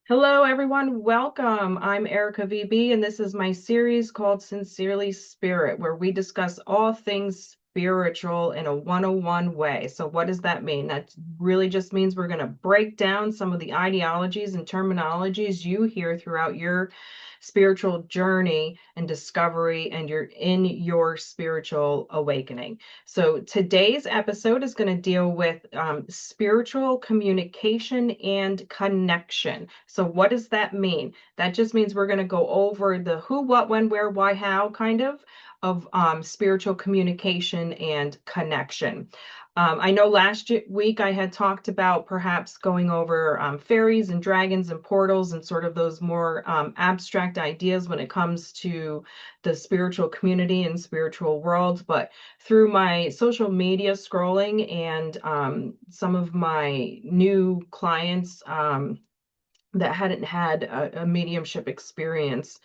Hello, everyone. Welcome. I'm Erica VB, and this is my series called Sincerely Spirit, where we discuss all things spiritual in a 101 way. So, what does that mean? That really just means we're going to break down some of the ideologies and terminologies you hear throughout your spiritual journey and discovery, and you're in your spiritual awakening. So, today's episode is going to deal with spiritual communication and connection. So, what does that mean? That just means we're going to go over the who, what, when, where, why, how kind of spiritual communication and connection. I know last week I had talked about perhaps going over fairies and dragons and portals and sort of those more abstract ideas when it comes to the spiritual community and spiritual world. But through my social media scrolling and some of my new clients that hadn't had a mediumship experience,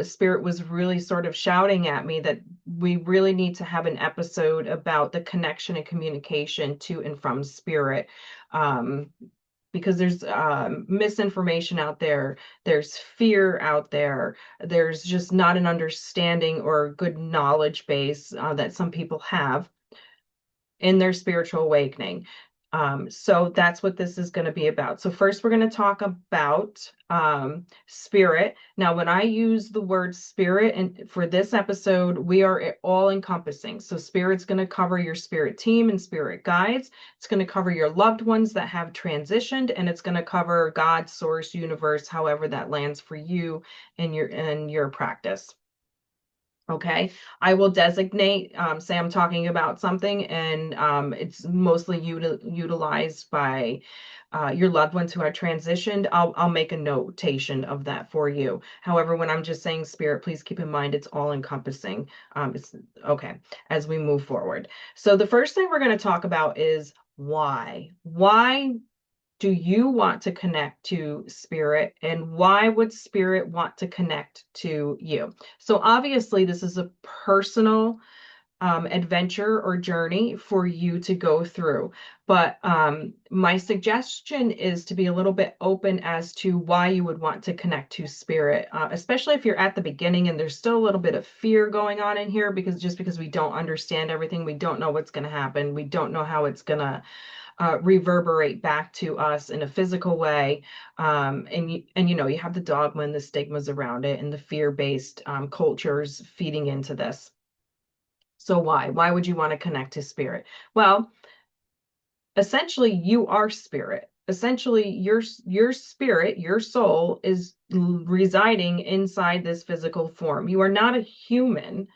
Spirit was really sort of shouting at me that we really need to have an episode about the connection and communication to and from Spirit. Um, because there's misinformation out there, there's fear out there, there's just not an understanding or good knowledge base that some people have in their spiritual awakening. So that's what this is going to be about. So first, we're going to talk about spirit. Now, when I use the word spirit, and for this episode, we are all encompassing. So spirit's going to cover your spirit team and spirit guides. It's going to cover your loved ones that have transitioned, and it's going to cover God, source, universe, however that lands for you in your practice. Okay, I will designate, say I'm talking about something and it's mostly utilized by your loved ones who are transitioned. I'll make a notation of that for you. However, when I'm just saying spirit, please keep in mind it's all encompassing. It's okay as we move forward. So the first thing we're going to talk about is why. Why do you want to connect to spirit, and why would spirit want to connect to you? So obviously this is a personal adventure or journey for you to go through, but my suggestion is to be a little bit open as to why you would want to connect to spirit, especially if you're at the beginning and there's still a little bit of fear going on in here, because we don't understand everything, we don't know what's going to happen, we don't know how it's going to reverberate back to us in a physical way. And you know, you have the dogma and the stigmas around it and the fear-based cultures feeding into this. So why? Why would you want to connect to spirit? Well, essentially you are spirit. Essentially your spirit, your soul is residing inside this physical form. You are not a human.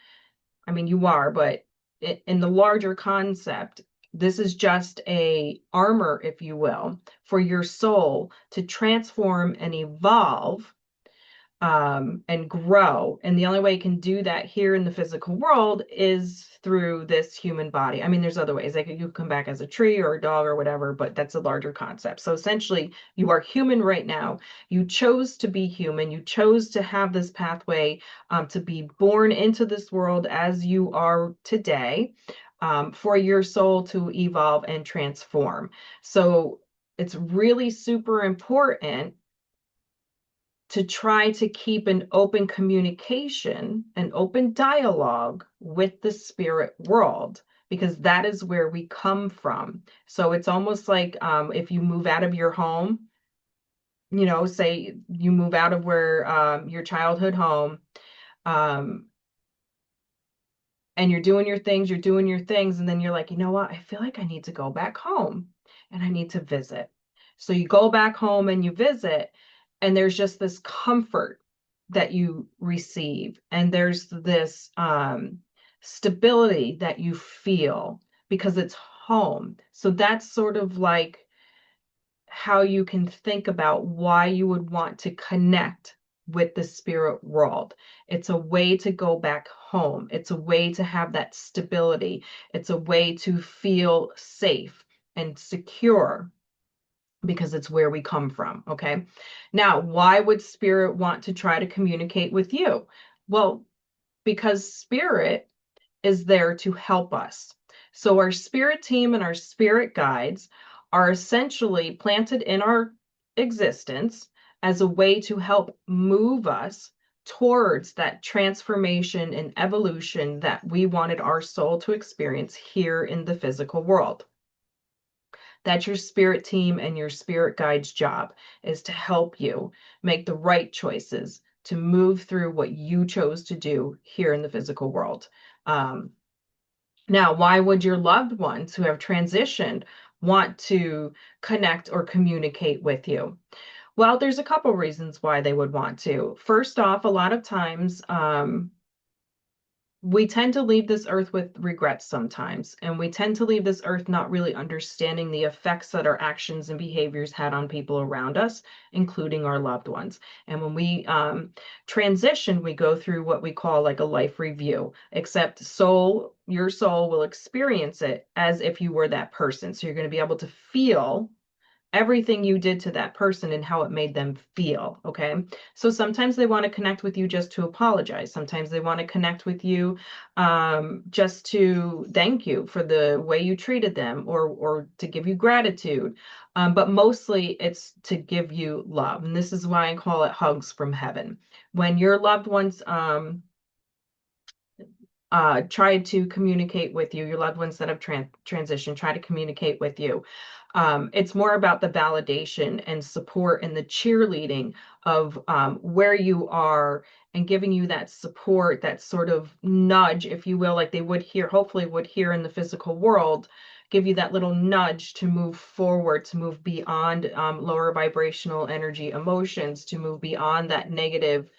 I mean, you are, but in the larger concept, this is just a armor, if you will, for your soul to transform and evolve and grow. And the only way you can do that here in the physical world is through this human body. I mean, there's other ways. Like you come back as a tree or a dog or whatever, but that's a larger concept. So essentially, you are human right now. You chose to be human. You chose to have this pathway to be born into this world as you are today, for your soul to evolve and transform. So it's really super important to try to keep an open communication, an open dialogue with the spirit world, because that is where we come from. So it's almost like if you move out of your home, you know, say you move out of where your childhood home, um, and you're doing your things, and then you're like, you know what, I feel like I need to go back home and I need to visit. So you go back home and you visit, and there's just this comfort that you receive, and there's this stability that you feel because it's home. So that's sort of like how you can think about why you would want to connect with the spirit world. It's a way to go back home. It's a way to have that stability. It's a way to feel safe and secure because it's where we come from. Okay. Now, why would spirit want to try to communicate with you? Well, because spirit is there to help us. So our spirit team and our spirit guides are essentially planted in our existence as a way to help move us towards that transformation and evolution that we wanted our soul to experience here in the physical world. That's your spirit team and your spirit guide's job, is to help you make the right choices to move through what you chose to do here in the physical world. Now, why would your loved ones who have transitioned want to connect or communicate with you? Well, there's a couple reasons why they would want to. First off, a lot of times, we tend to leave this earth with regrets sometimes, and we tend to leave this earth not really understanding the effects that our actions and behaviors had on people around us, including our loved ones. And when we transition, we go through what we call like a life review, except your soul will experience it as if you were that person. So you're going to be able to feel everything you did to that person and how it made them feel. Okay. So sometimes they want to connect with you just to apologize. Sometimes they want to connect with you just to thank you for the way you treated them, or to give you gratitude. But mostly it's to give you love. And this is why I call it hugs from heaven. When your loved ones try to communicate with you, your loved ones that have transitioned, try to communicate with you. It's more about the validation and support and the cheerleading of where you are, and giving you that support, that sort of nudge, if you will, like they would here, hopefully would here in the physical world, give you that little nudge to move forward, to move beyond lower vibrational energy emotions, to move beyond that negative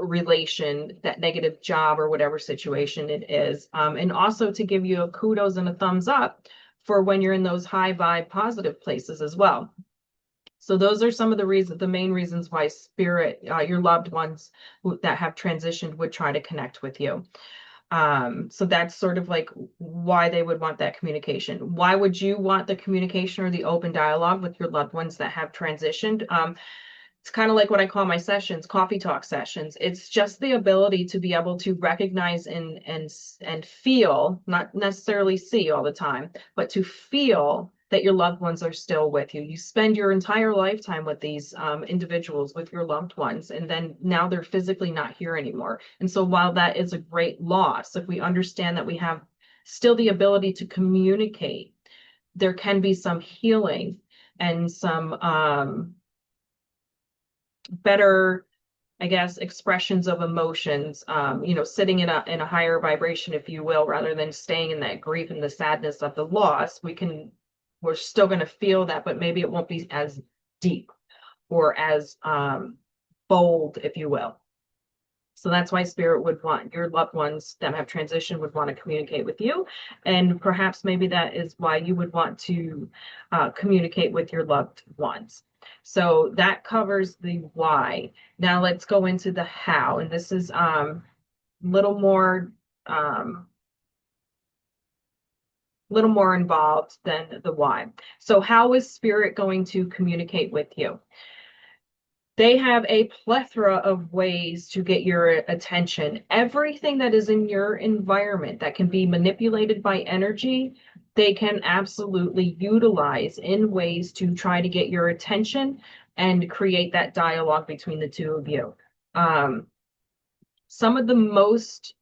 relation, that negative job or whatever situation it is. And also to give you a kudos and a thumbs up for when you're in those high vibe positive places as well. So those are some of the main reasons why spirit, your loved ones that have transitioned would try to connect with you. So that's sort of like why they would want that communication. Why would you want the communication or the open dialogue with your loved ones that have transitioned? It's kind of like what I call my sessions, coffee talk sessions. It's just the ability to be able to recognize and feel, not necessarily see all the time, but to feel that your loved ones are still with you. You spend your entire lifetime with these individuals, with your loved ones, and then now they're physically not here anymore. And so while that is a great loss, if we understand that we have still the ability to communicate, there can be some healing and some better, I guess, expressions of emotions, sitting in a higher vibration, if you will, rather than staying in that grief and the sadness of the loss. We're still going to feel that, but maybe it won't be as deep or as bold, if you will. So that's why spirit would want your loved ones that have transitioned would want to communicate with you. And perhaps maybe that is why you would want to communicate with your loved ones. So that covers the why. Now let's go into the how. And this is little more involved than the why. So how is spirit going to communicate with you? They have a plethora of ways to get your attention. Everything that is in your environment that can be manipulated by energy, they can absolutely utilize in ways to try to get your attention and create that dialogue between the two of you. Some of the most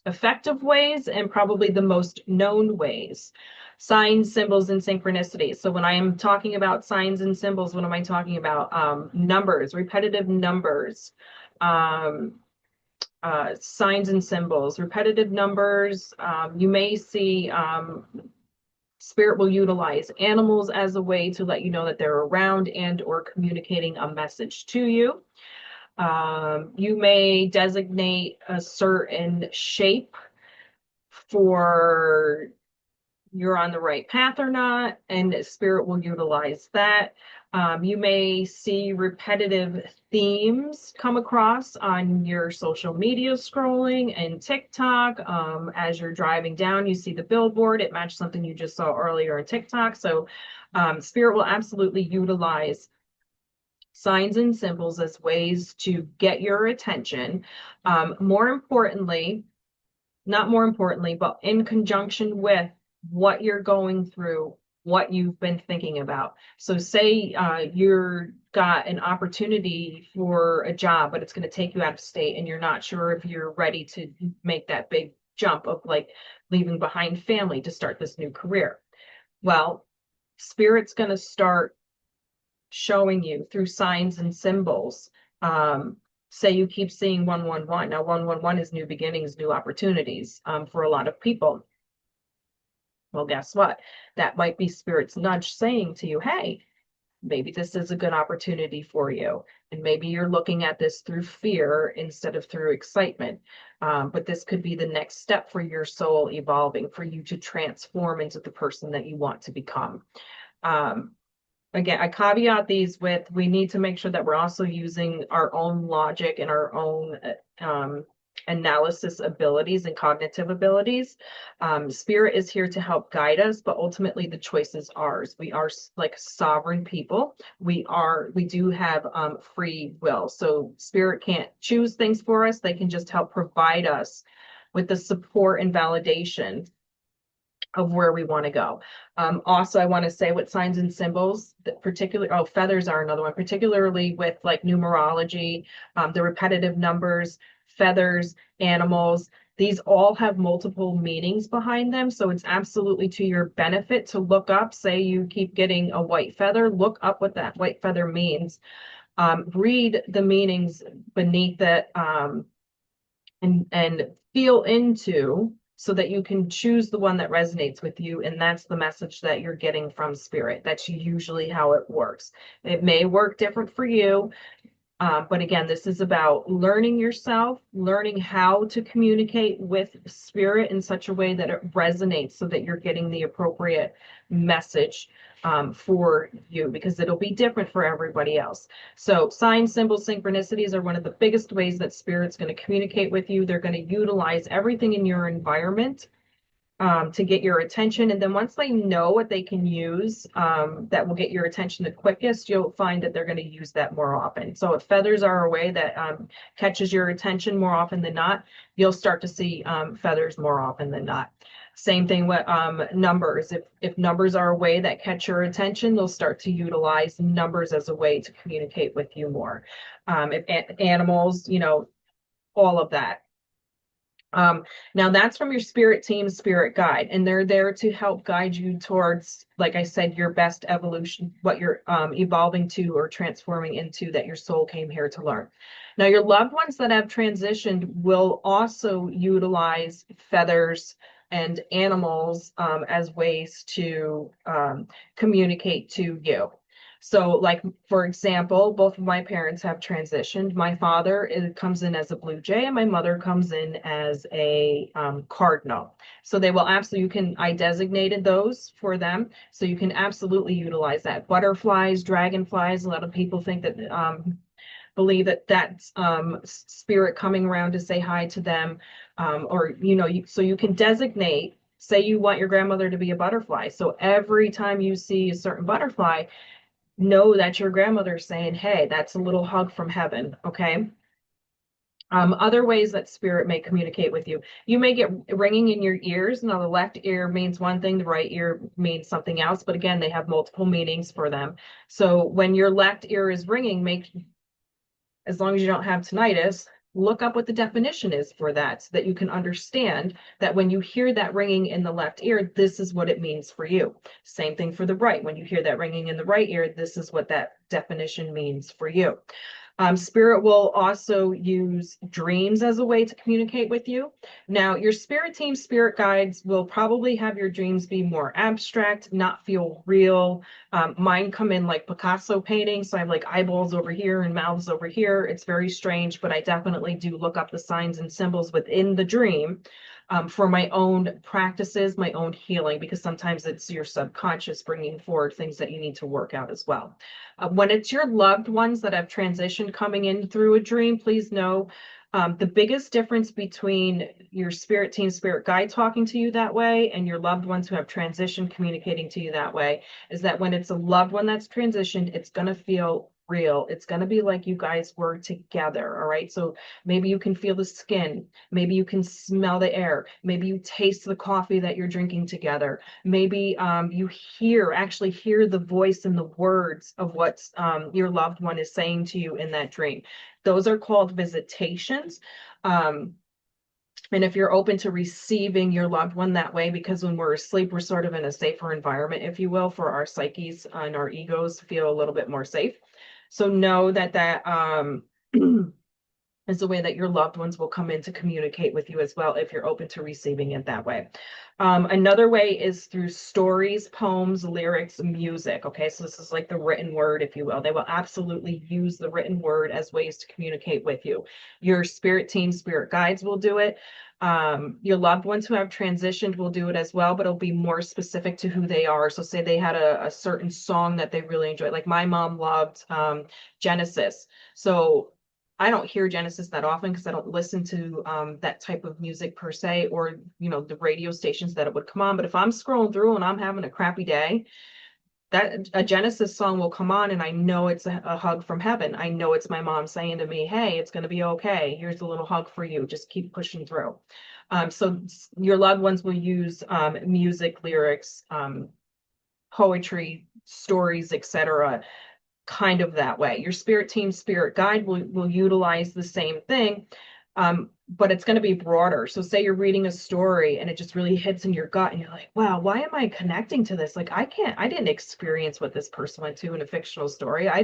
effective ways, and probably the most known ways: signs, symbols, and synchronicity. So when I am talking about signs and symbols, what am I talking about? Numbers, repetitive numbers, signs and symbols, repetitive numbers. You may see spirit will utilize animals as a way to let you know that they're around and or communicating a message to you. You may designate a certain shape for you're on the right path or not, and spirit will utilize that. You may see repetitive themes come across on your social media scrolling and TikTok. As you're driving down, you see the billboard, it matched something you just saw earlier on TikTok. So spirit will absolutely utilize signs and symbols as ways to get your attention. More importantly, not more importantly, but in conjunction with what you're going through, what you've been thinking about. So say you're got an opportunity for a job, but it's going to take you out of state and you're not sure if you're ready to make that big jump of like leaving behind family to start this new career. Well, Spirit's going to start showing you through signs and symbols. Say you keep seeing 111. Now, 111 is new beginnings, new opportunities for a lot of people. Well, guess what? That might be Spirit's nudge saying to you, hey, maybe this is a good opportunity for you. And maybe you're looking at this through fear instead of through excitement. But this could be the next step for your soul evolving, for you to transform into the person that you want to become. Again, I caveat these with, we need to make sure that we're also using our own logic and our own analysis abilities and cognitive abilities. Spirit is here to help guide us, but ultimately the choice is ours. We are like sovereign people. We do have free will. So Spirit can't choose things for us. They can just help provide us with the support and validation of where we want to go. Also, I want to say with signs and symbols, that particularly, feathers are another one, particularly with like numerology, the repetitive numbers, feathers, animals. These all have multiple meanings behind them. So it's absolutely to your benefit to look up, say you keep getting a white feather, look up what that white feather means. Read the meanings beneath it, and feel into, so that you can choose the one that resonates with you. And that's the message that you're getting from Spirit. That's usually how it works. It may work different for you. But again, this is about learning yourself, learning how to communicate with Spirit in such a way that it resonates, so that you're getting the appropriate message for you, because it'll be different for everybody else. So signs, symbols, synchronicities are one of the biggest ways that Spirit's going to communicate with you. They're going to utilize everything in your environment to get your attention. And then once they know what they can use that will get your attention the quickest, you'll find that they're going to use that more often. So if feathers are a way that catches your attention more often than not, you'll start to see feathers more often than not. Same thing with numbers. If numbers are a way that catch your attention, they'll start to utilize numbers as a way to communicate with you more. If animals, all of that. Now that's from your spirit team, spirit guide, and they're there to help guide you towards, like I said, your best evolution, what you're evolving to or transforming into, that your soul came here to learn. Now, your loved ones that have transitioned will also utilize feathers and animals as ways to communicate to you. So, like, for example, both of my parents have transitioned. My father comes in as a blue jay, and my mother comes in as a cardinal. So they will absolutely, I designated those for them. So you can absolutely utilize that. Butterflies, dragonflies, a lot of people think that, believe that that's Spirit coming around to say hi to them. Or, so you can designate, say you want your grandmother to be a butterfly. So every time you see a certain butterfly, know that your grandmother's saying, hey, that's a little hug from heaven, okay? Other ways that Spirit may communicate with you. You may get ringing in your ears. Now, the left ear means one thing, the right ear means something else. But again, they have multiple meanings for them. So when your left ear is ringing, as long as you don't have tinnitus, look up what the definition is for that, so that you can understand that when you hear that ringing in the left ear, this is what it means for you. Same thing for the right. When you hear that ringing in the right ear, this is what that definition means for you. Spirit will also use dreams as a way to communicate with you. Now, your spirit team, spirit guides will probably have your dreams be more abstract, not feel real. Mine come in like Picasso paintings. So I have like eyeballs over here and mouths over here. It's very strange, but I definitely do look up the signs and symbols within the dream for my own practices, my own healing, because sometimes it's your subconscious bringing forward things that you need to work out as well. When it's your loved ones that have transitioned coming in through a dream, please know the biggest difference between your spirit team, spirit guide talking to you that way, and your loved ones who have transitioned communicating to you that way, is that when it's a loved one that's transitioned, it's going to feel real. It's going to be like you guys were together. All right. So maybe you can feel the skin. Maybe you can smell the air. Maybe you taste the coffee that you're drinking together. Maybe you actually hear the voice and the words of what your loved one is saying to you in that dream. Those are called visitations. Um, and if you're open to receiving your loved one that way, because when we're asleep, we're sort of in a safer environment, if you will, for our psyches and our egos feel a little bit more safe. So know that is the way that your loved ones will come in to communicate with you as well, if you're open to receiving it that way. Another way is through stories, poems, lyrics, music. Okay, so this is like the written word, if you will. They will absolutely use the written word as ways to communicate with you. Your spirit team, spirit guides will do it. Your loved ones who have transitioned will do it as well, but it'll be more specific to who they are. So say they had a certain song that they really enjoyed. Like my mom loved Genesis. So I don't hear Genesis that often because I don't listen to that type of music per se, or the radio stations that it would come on. But if I'm scrolling through and I'm having a crappy day, that a Genesis song will come on, and I know it's a hug from heaven. I know it's my mom saying to me, "Hey, it's going to be okay. Here's a little hug for you. Just keep pushing through." So your loved ones will use music, lyrics, poetry, stories, etc., kind of that way. Your spirit team, spirit guide will utilize the same thing, but it's going to be broader. So say you're reading a story and it just really hits in your gut and you're like, wow, why am I connecting to this? Like, I didn't experience what this person went to in a fictional story. I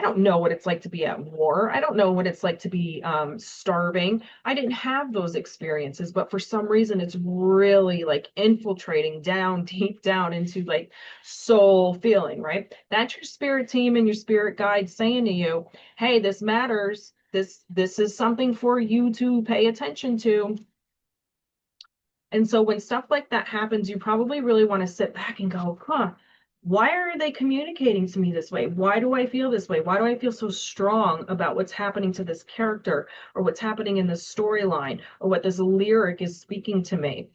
don't know what it's like to be at war. I don't know what it's like to be starving. I didn't have those experiences, but for some reason, it's really like infiltrating down, deep down into like soul feeling, right? That's your spirit team and your spirit guide saying to you, hey, this matters. This is something for you to pay attention to. And so when stuff like that happens, you probably really want to sit back and go, huh, why are they communicating to me this way? Why do I feel this way? Why do I feel so strong about what's happening to this character, or what's happening in this storyline, or what this lyric is speaking to me?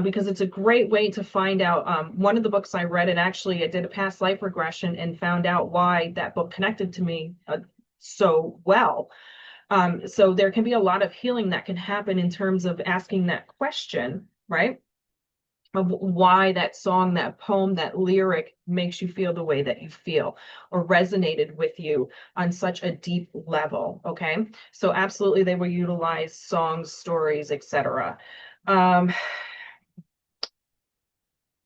Because it's a great way to find out. One of the books I read, and actually I did a past life regression and found out why that book connected to me so well. So there can be a lot of healing that can happen in terms of asking that question, right? Of why that song, that poem, that lyric makes you feel the way that you feel, or resonated with you on such a deep level. Okay. So absolutely they will utilize songs, stories, etc.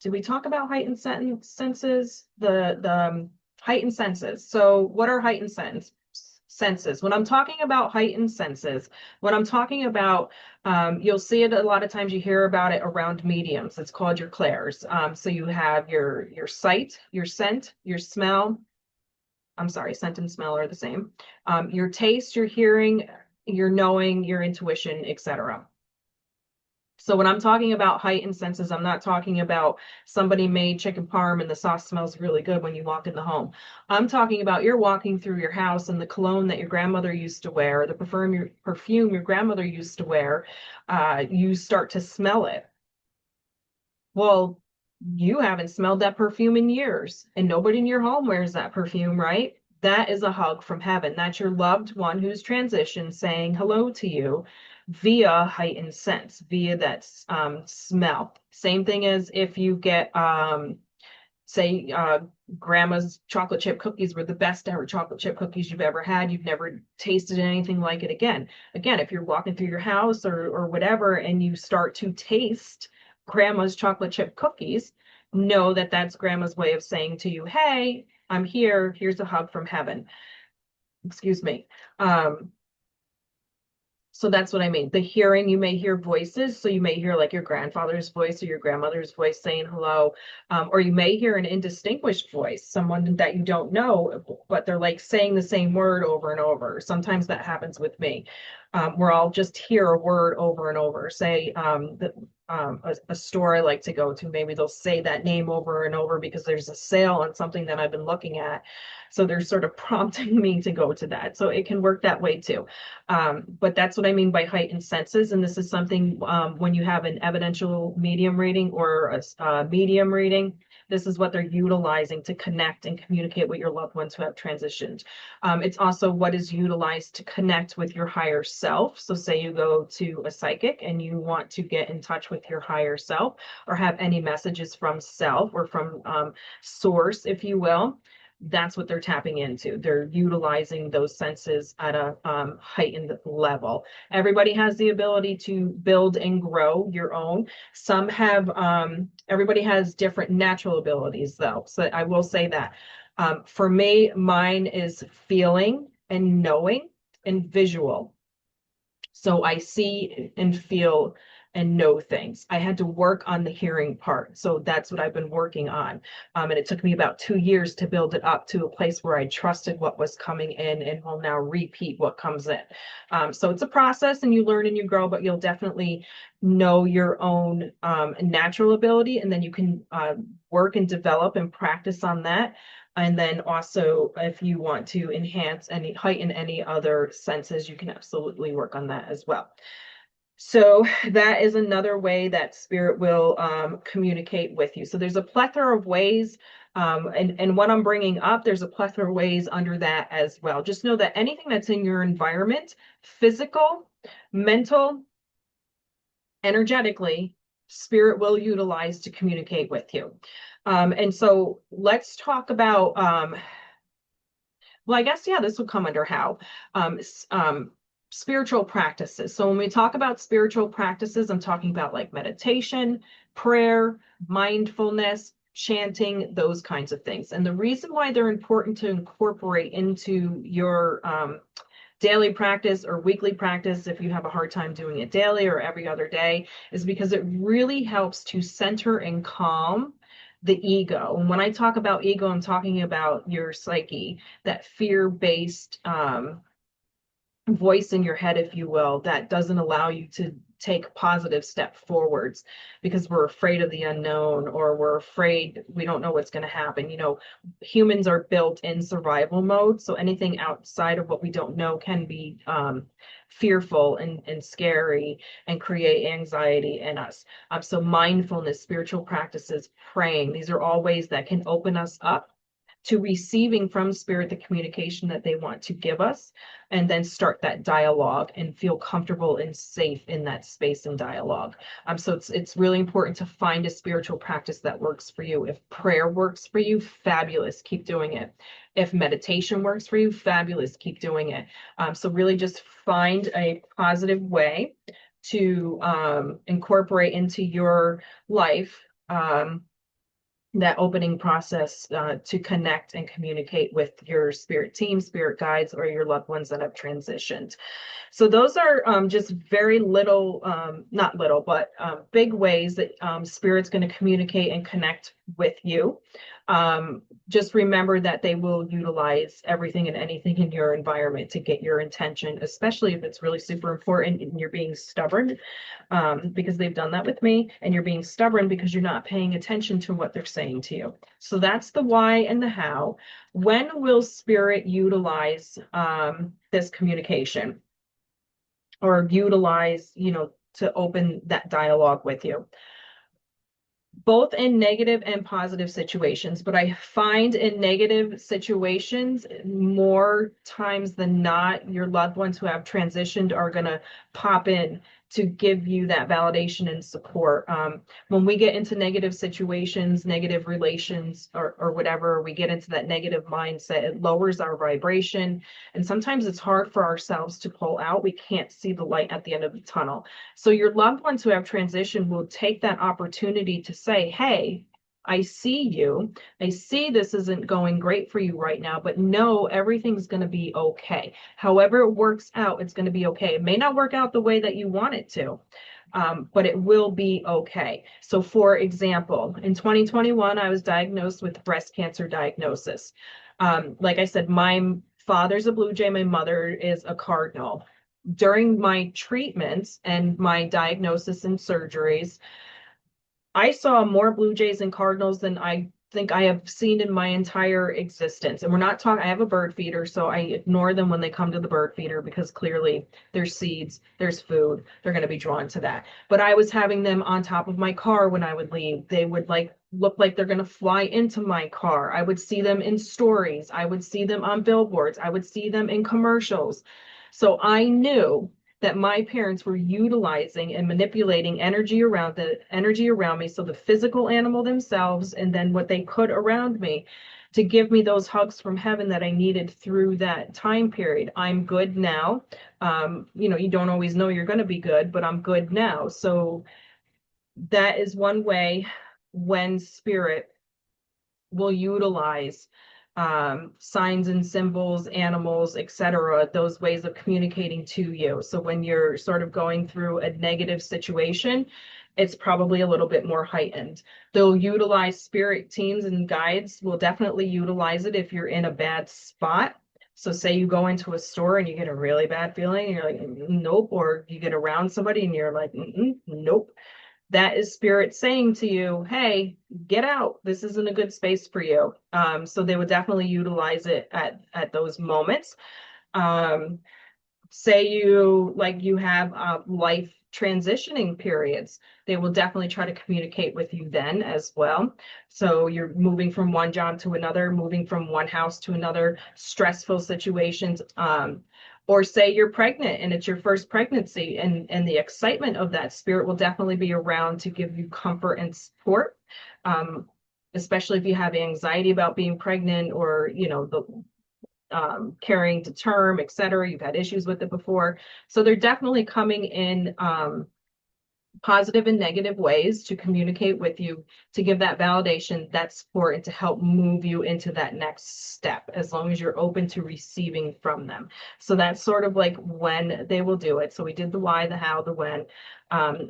Did we talk about heightened senses? The heightened senses. So what are heightened senses? When I'm talking about heightened senses, when I'm talking about, you'll see it a lot of times, you hear about it around mediums. It's called your clairs. So you have your sight, your scent, your smell. I'm sorry, scent and smell are the same. Your taste, your hearing, your knowing, your intuition, etc. So when I'm talking about heightened senses, I'm not talking about somebody made chicken parm and the sauce smells really good when you walk in the home. I'm talking about you're walking through your house and the cologne that your grandmother used to wear, the perfume your grandmother used to wear, you start to smell it. Well, you haven't smelled that perfume in years, and nobody in your home wears that perfume, right? That is a hug from heaven. That's your loved one who's transitioned saying hello to you via heightened sense, via that smell. Same thing as if you get, say, grandma's chocolate chip cookies were the best ever chocolate chip cookies you've ever had. You've never tasted anything like it again. Again, if you're walking through your house or whatever, and you start to taste grandma's chocolate chip cookies, know that that's grandma's way of saying to you, hey, I'm here. Here's a hug from heaven. Excuse me. So that's what I mean. The hearing, you may hear voices. So you may hear like your grandfather's voice or your grandmother's voice saying hello. Or you may hear an indistinguished voice, someone that you don't know, but they're like saying the same word over and over. Sometimes that happens with me, where I'll just hear a word over and over. Say a store I like to go to, maybe they'll say that name over and over because there's a sale on something that I've been looking at. So they're sort of prompting me to go to that. So it can work that way too. But that's what I mean by heightened senses. And this is something when you have an evidential medium reading or a medium reading, This is what they're utilizing to connect and communicate with your loved ones who have transitioned. It's also what is utilized to connect with your higher self. So say you go to a psychic and you want to get in touch with your higher self or have any messages from self or from source, if you will. That's what they're tapping into. They're utilizing those senses at a heightened level. Everybody has the ability to build and grow your own. Some have, everybody has different natural abilities, though. So I will say that. For me, mine is feeling and knowing and visual. So I see and feel and know things. I had to work on the hearing part. So that's what I've been working on. And it took me about 2 years to build it up to a place where I trusted what was coming in and will now repeat what comes in. So it's a process and you learn and you grow, but you'll definitely know your own natural ability. And then you can work and develop and practice on that. And then also, if you want to enhance any, heighten any other senses, you can absolutely work on that as well. So that is another way that spirit will communicate with you. So there's a plethora of ways. And what I'm bringing up, there's a plethora of ways under that as well. Just know that anything that's in your environment, physical, mental, energetically, spirit will utilize to communicate with you. And so let's talk about, well, I guess, yeah, this would come under how. Spiritual practices. So when we talk about spiritual practices, I'm talking about like meditation, prayer, mindfulness, chanting, those kinds of things. And the reason why they're important to incorporate into your daily practice or weekly practice, if you have a hard time doing it daily or every other day, is because it really helps to center and calm the ego. And when I talk about ego, I'm talking about your psyche, that fear-based voice in your head, if you will, that doesn't allow you to take positive step forwards because we're afraid of the unknown or we're afraid we don't know what's going to happen. You know, humans are built in survival mode, so anything outside of what we don't know can be fearful and scary and create anxiety in us. So mindfulness, spiritual practices, praying, these are all ways that can open us up to receiving from spirit the communication that they want to give us, and then start that dialogue and feel comfortable and safe in that space and dialogue. So it's really important to find a spiritual practice that works for you. If prayer works for you, fabulous, keep doing it. If meditation works for you, fabulous, keep doing it. So really just find a positive way to incorporate into your life that opening process to connect and communicate with your spirit team, spirit guides, or your loved ones that have transitioned. So those are just very little, not little, but big ways that spirit's going to communicate and connect with you. Just remember that they will utilize everything and anything in your environment to get your intention, especially if it's really super important and you're being stubborn, because they've done that with me, and you're being stubborn because you're not paying attention to what they're saying to you. So that's the why and the how. When will spirit utilize this communication or utilize, you know, to open that dialogue with you? Both in negative and positive situations, but I find in negative situations, more times than not, your loved ones who have transitioned are going to pop in to give you that validation and support. When we get into negative situations, negative relations, or whatever, we get into that negative mindset, it lowers our vibration. And sometimes it's hard for ourselves to pull out. We can't see the light at the end of the tunnel. So your loved ones who have transitioned will take that opportunity to say, hey, I see you. I see this isn't going great for you right now, but no, everything's going to be okay. However it works out, it's going to be okay. It may not work out the way that you want it to, but it will be okay. So for example, in 2021, I was diagnosed with breast cancer diagnosis. Like I said, my father's a Blue Jay, my mother is a Cardinal. During my treatments and my diagnosis and surgeries, I saw more Blue Jays and Cardinals than I think I have seen in my entire existence. And we're not talking, I have a bird feeder, so I ignore them when they come to the bird feeder because clearly there's seeds, there's food, they're going to be drawn to that. But I was having them on top of my car when I would leave. They would like look like they're going to fly into my car. I would see them in stories. I would see them on billboards. I would see them in commercials. So I knew that my parents were utilizing and manipulating energy around me. So the physical animal themselves, and then what they could around me to give me those hugs from heaven that I needed through that time period. I'm good now. You don't always know you're going to be good, but I'm good now. So that is one way when spirit will utilize signs and symbols, animals, etc., those ways of communicating to you. So when you're sort of going through a negative situation, it's probably a little bit more heightened. They'll utilize spirit teams and guides will definitely utilize it if you're in a bad spot. So say you go into a store and you get a really bad feeling and you're like, nope, or you get around somebody and you're like, nope. That is spirit saying to you, hey, get out. This isn't a good space for you. So they would definitely utilize it at those moments. Um, Say you have life transitioning periods, they will definitely try to communicate with you then as well. So you're moving from one job to another, moving from one house to another, stressful situations. Or say you're pregnant and it's your first pregnancy, and the excitement of that spirit will definitely be around to give you comfort and support. Especially if you have anxiety about being pregnant, or the carrying to term, etc. You've had issues with it before. So they're definitely coming in positive and negative ways to communicate with you, to give that validation, that support, and to help move you into that next step, as long as you're open to receiving from them. So that's sort of like when they will do it. So we did the why, the how, the when,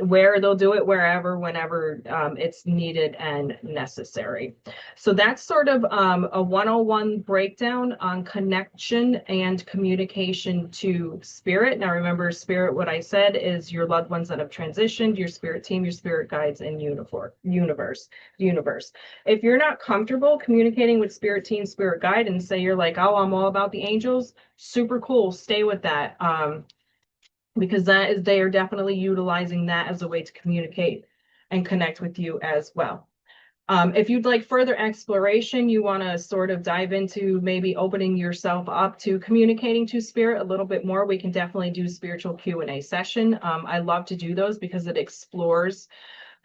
where they'll do it, wherever, whenever it's needed and necessary. So that's sort of a 101 breakdown on connection and communication to spirit. Now remember, spirit, what I said, is your loved ones that have transitioned, your spirit team, your spirit guides, and universe. If you're not comfortable communicating with spirit team, spirit guide, and say you're like, oh, I'm all about the angels, super cool, stay with that. Because they are definitely utilizing that as a way to communicate and connect with you as well. If you'd like further exploration, you want to sort of dive into maybe opening yourself up to communicating to spirit a little bit more, we can definitely do spiritual Q&A session. I love to do those because it explores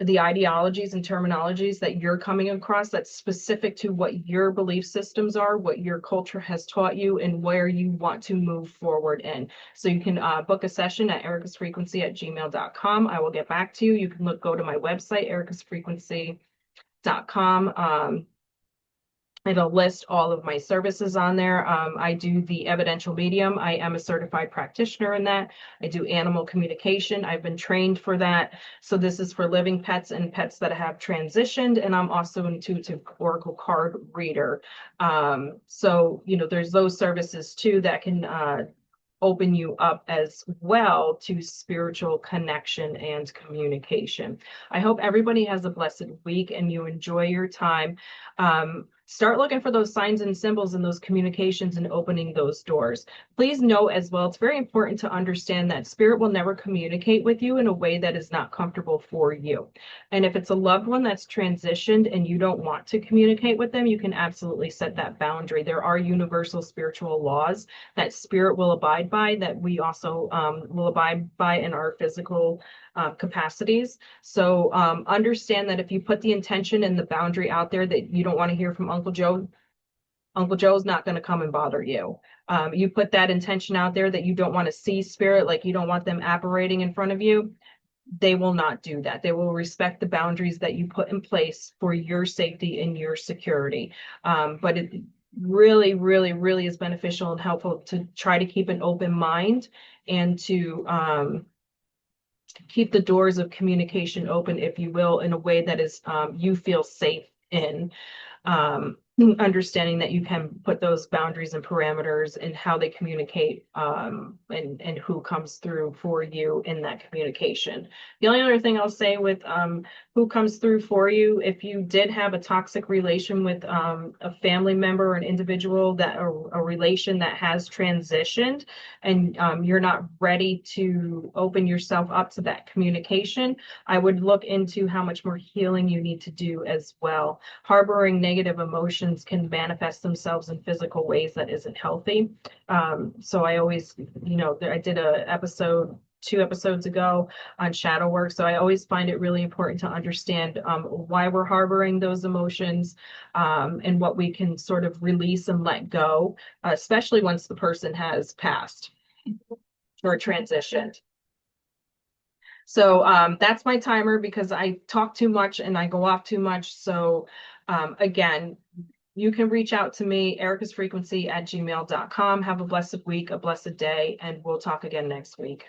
the ideologies and terminologies that you're coming across that's specific to what your belief systems are, what your culture has taught you, and where you want to move forward in. So you can book a session at ericasfrequency@gmail.com. I will get back to you. You can go to my website, ericasfrequency.com. It'll list all of my services on there. I do the evidential medium. I am a certified practitioner in that. I do animal communication. I've been trained for that. So this is for living pets and pets that have transitioned. And I'm also an intuitive oracle card reader. So, there's those services too that can open you up as well to spiritual connection and communication. I hope everybody has a blessed week and you enjoy your time. Start looking for those signs and symbols and those communications and opening those doors. Please know as well, it's very important to understand that spirit will never communicate with you in a way that is not comfortable for you. And if it's a loved one that's transitioned and you don't want to communicate with them, you can absolutely set that boundary. There are universal spiritual laws that spirit will abide by, that we also will abide by in our physical capacities. So understand that if you put the intention and the boundary out there that you don't want to hear from Uncle Joe's not going to come and bother you. You put that intention out there that you don't want to see spirit, like you don't want them apparating in front of you, they will not do that. They will respect the boundaries that you put in place for your safety and your security. But it really, really, really is beneficial and helpful to try to keep an open mind and to keep the doors of communication open, if you will, in a way that is you feel safe in. understanding that you can put those boundaries and parameters in how they communicate, and who comes through for you in that communication. The only other thing I'll say with who comes through for you, if you did have a toxic relation with a family member or an individual, that a relation that has transitioned, and you're not ready to open yourself up to that communication, I would look into how much more healing you need to do as well. Harboring negative emotions can manifest themselves in physical ways that isn't healthy. So I always, I did a episode 2 episodes ago on shadow work. So I always find it really important to understand why we're harboring those emotions, and what we can sort of release and let go, especially once the person has passed or transitioned. So that's my timer because I talk too much and I go off too much. So again, you can reach out to me, ericasfrequency@gmail.com. Have a blessed week, a blessed day, and we'll talk again next week.